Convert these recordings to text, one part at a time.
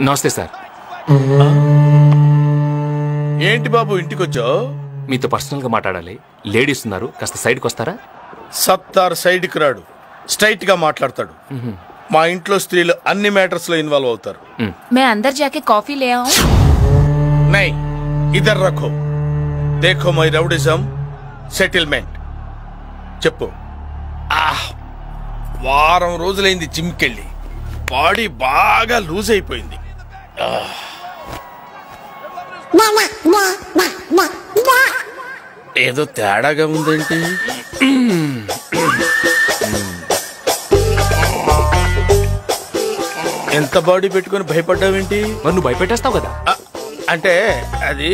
నమస్తే సార్. ఏంటి బాబు ఇంటికొచ్చావు? మీతో పర్సనల్ గా మాట్లాడాలి. లేడీస్ ఉన్నారు, కాస్త సైడ్కి వస్తారా? సత్తార్ సైడ్కి రాడు, స్ట్రైట్ గా మాట్లాడతాడు. మా ఇంట్లో స్త్రీలు అన్ని మ్యాటర్స్ లో ఇన్వాల్వ్ అవుతారు. मैं अंदर जाके कॉफी ले आऊं? नहीं, इधर रखो. देखो మై రౌడిజం సెటిల్మెంట్. చెప్పు. వారం రోజులైంది జిమ్కెళ్ళి, బాడీ బాగా లూజ్ అయిపోయింది. ఏదో తేడాగా ఉందేంటి? ఎంత బాడీ పెట్టుకుని భయపడ్డావేంటి? మరి నువ్వు భయపెట్టేస్తావు కదా. అంటే అది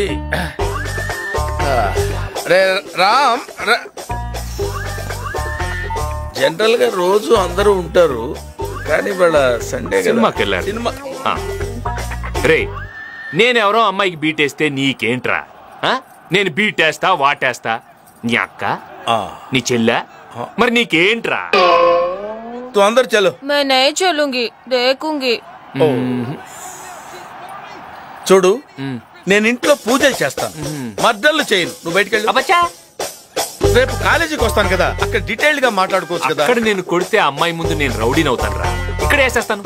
రే రామ్, జనరల్ గా రోజు అందరూ ఉంటారు, కానీ వాళ్ళ సండే సినిమాకి వెళ్ళారు. సినిమా రే, నేనెవరో అమ్మాయికి బీటేస్తే నీకేంట్రా? నేను బీటేస్తా వాటేస్తా. నీ అక్క, నీ చెల్లె, మరి నీకేంట్రా? తు అందరు చలో. मैं नहीं चलूंगी, देखूंगी. చూడు, నేను ఇంట్లో పూజలు చేస్తాను, మర్డర్లు చేయను. నువ్వు బయటకు వెళ్ళి. అబ్బచ్చా, రేపు కాలేజీకి వస్తాను కదా, అక్కడ డీటెయిల్డ్ గా మాట్లాడుకోవచ్చు కదా. అక్కడ నేను కొడితే అమ్మాయి ముందు నేను రౌడీని అవుతాను రా. ఇక్కడ వేసేస్తాను.